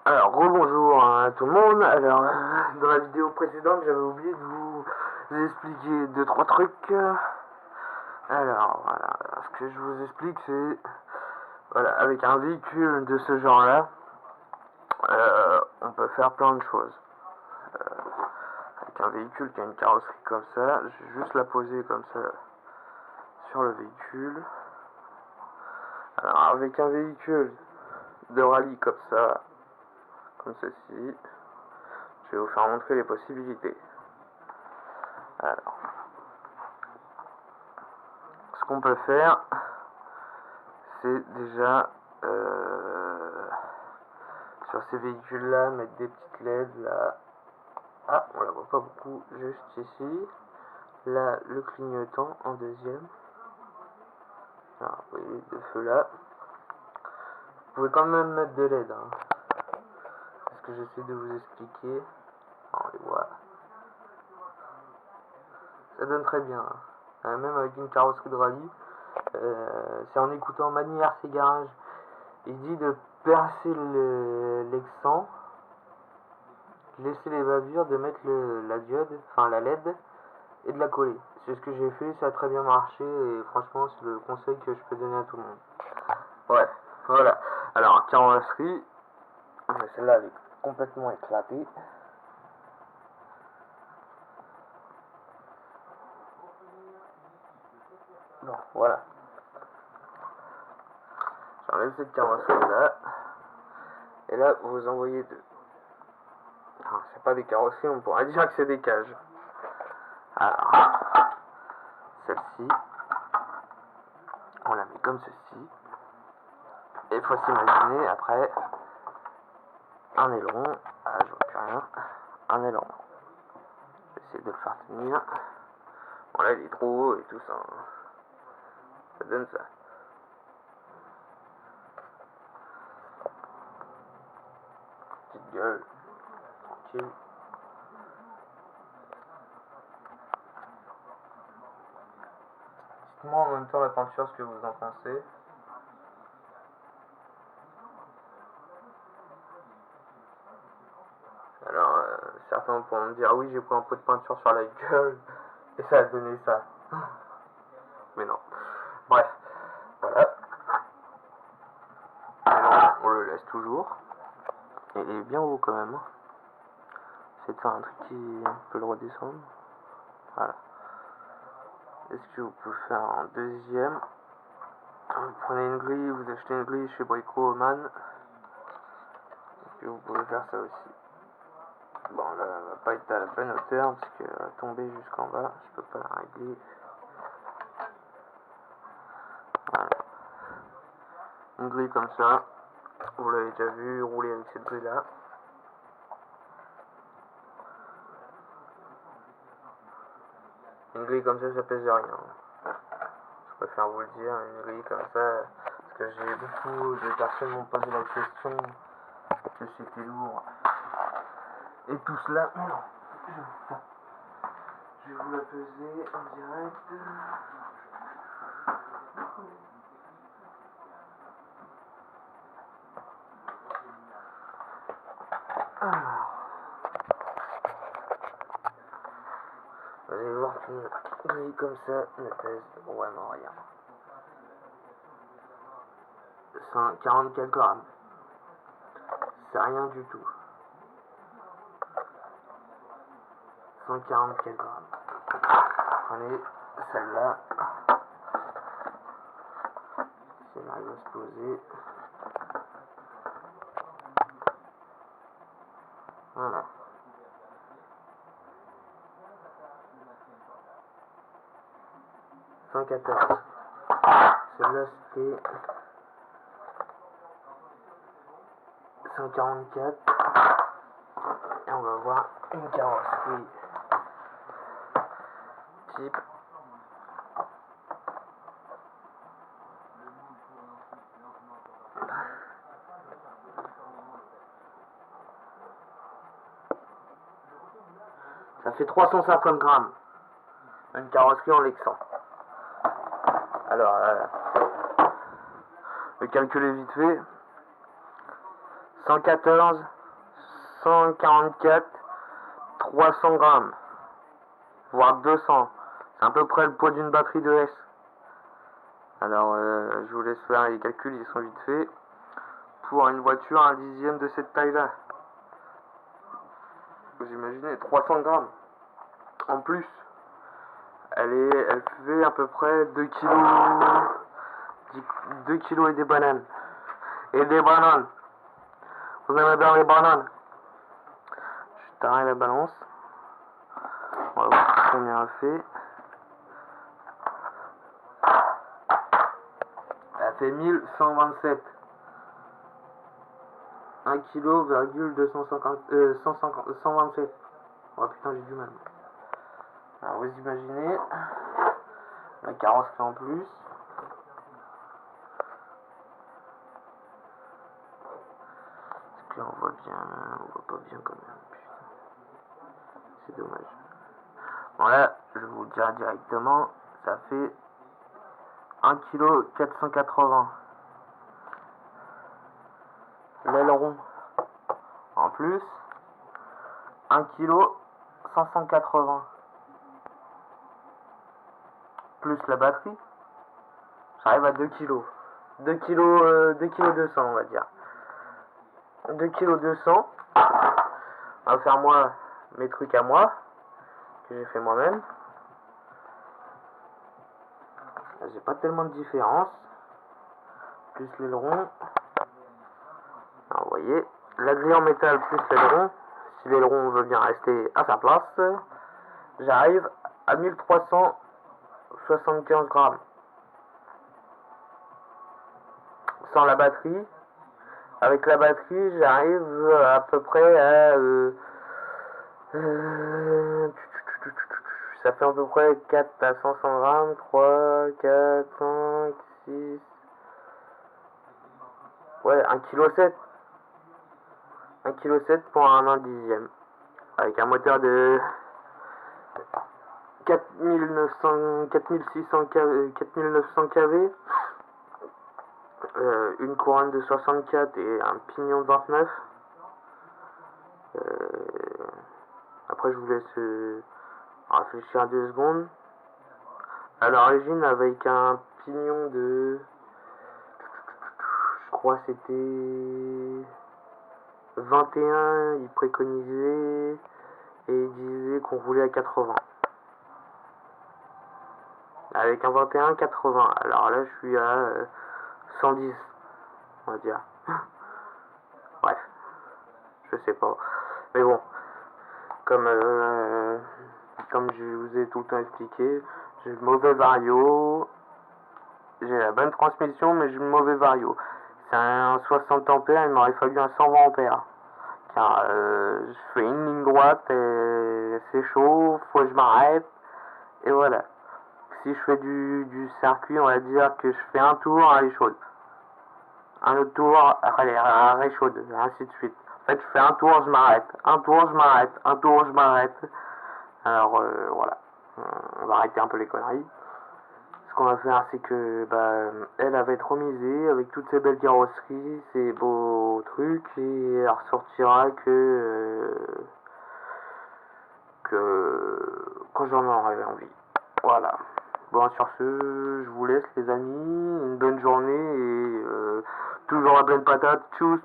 Alors, rebonjour à tout le monde. Alors, dans la vidéo précédente, j'avais oublié de vous expliquer 2-3 trucs. Alors, voilà, ce que je vous explique, c'est, voilà, avec un véhicule de ce genre-là, on peut faire plein de choses. Avec un véhicule qui a une carrosserie comme ça, je vais juste la poser comme ça sur le véhicule. Alors, avec un véhicule de rallye comme ça, comme ceci, je vais vous faire montrer les possibilités. Alors, ce qu'on peut faire, c'est déjà sur ces véhicules là mettre des petites LED là. Ah, on la voit pas beaucoup, juste ici. Là, le clignotant en deuxième. Alors, vous voyez deux feux là. Vous pouvez quand même mettre des LED, hein. C'est ce que j'essaie de vous expliquer. On les voit. Ça donne très bien, hein. Même avec une carrosserie de rallye. C'est en écoutant Mani RC Garage. Il dit de percer l'excent, laisser les bavures, de mettre la diode, enfin la LED, et de la coller. C'est ce que j'ai fait, ça a très bien marché, et franchement c'est le conseil que je peux donner à tout le monde. Ouais, voilà. Alors, carrosserie, celle-là elle est complètement éclatée. Bon, voilà. J'enlève cette carrosserie là, et là vous en voyez deux. Ah, c'est pas des carrosseries, on pourrait dire que c'est des cages. Alors, celle-ci, on la met comme ceci. Et il faut s'imaginer après un aileron. Ah, je vois plus rien. Un aileron. Je vais essayer de le faire tenir. Bon, là, il est trop haut et tout ça. Ça donne ça. Petite gueule. Tranquille. Dites-moi en même temps la peinture ce que vous en pensez. Alors, certains pourront me dire, ah oui, j'ai pris un peu de peinture sur la gueule et ça a donné ça. Mais non. Bref, voilà. Alors, on le laisse toujours. Et il est bien haut quand même. C'est de faire un truc qui peut le redescendre. Voilà. Est-ce que vous pouvez faire en deuxième? Vous prenez une grille, vous achetez une grille chez Bricoman. Et puis vous pouvez faire ça aussi. Bon, là, elle va pas être à la bonne hauteur parce qu'elle va tomber jusqu'en bas. Je peux pas la régler. Voilà. Une grille comme ça. Vous l'avez déjà vu rouler avec cette grille là. Une grille comme ça pèse rien. Je préfère vous le dire, une grille comme ça, parce que j'ai beaucoup de personnes m'ont posé la question que c'était lourd. Et tout cela, mais non, je vais vous la peser en direct. Alors, vous allez voir qu'une grille comme ça ne pèse vraiment rien. 144 grammes. C'est rien du tout. 144 grammes. Prenez celle-là. Si elle arrive à se poser. Voilà. Celle-là c'était 144. Et on va voir une carrosserie type. Ça fait 350 grammes. Une carrosserie en Lexan. Alors, le calcul est vite fait. 114 144 300 grammes, voire 200. C'est à peu près le poids d'une batterie de S. Alors, je vous laisse faire les calculs, ils sont vite faits. Pour une voiture, un dixième de cette taille-là. Vous imaginez, 300 grammes. En plus, elle fait à peu près 2 kilos, 2 kilos et des bananes. Et des bananes. Vous aimez bien les bananes? Je t'arrête la balance. On va voir combien elle fait. Elle fait 1127. 1 kg, 127. Oh putain, j'ai du mal. Alors vous imaginez la carrosserie en plus. Est-ce que là on voit bien? On voit pas bien quand même. Putain. C'est dommage. Bon là, je vais vous le dire directement, ça fait 1 kg 480. L'aileron en plus, 1 kg 580. Plus la batterie, j'arrive à 2 kg. 2 kg 200 on va dire. 2 kg 200. On va faire moi mes trucs à moi que j'ai fait moi-même. J'ai pas tellement de différence. Plus l'aileron. Alors, vous voyez, la grille en métal plus l'aileron. Si l'aileron veut bien rester à sa place, j'arrive à 1375 grammes. Sans la batterie. Avec la batterie, j'arrive à peu près à... ça fait à peu près 4 à 500 grammes. 3, 4, 5, 6... Ouais, 1,7 kg. 1,7 kg pour un 1 dixième. Avec un moteur de 4600 kV, 4900 kV. Une couronne de 64 et un pignon de 29. Après je vous laisse réfléchir 2 secondes. À l'origine avec un pignon de... Je crois c'était 21, il préconisait et il disait qu'on roulait à 80. Avec un 21, 80. Alors là je suis à 110, on va dire. Bref, je sais pas. Mais bon, comme je vous ai tout le temps expliqué, j'ai le mauvais vario. J'ai la bonne transmission, mais j'ai le mauvais vario. C'est un 60 ampères, il m'aurait fallu un 120 ampères. Car je fais une ligne droite et c'est chaud, faut que je m'arrête. Et voilà. Si je fais du circuit, on va dire que je fais un tour, elle est chaude. Un autre tour, elle est chaude, et ainsi de suite. En fait, je fais un tour, je m'arrête. Un tour, je m'arrête. Un tour, je m'arrête. Alors, voilà. On va arrêter un peu les conneries. Ce qu'on va faire, c'est que, elle va être remisée avec toutes ces belles carrosseries, ces beaux trucs, et elle ressortira que quand j'en aurai envie. Voilà. Bon, sur ce, je vous laisse les amis, une bonne journée et toujours la pleine patate, tchuss.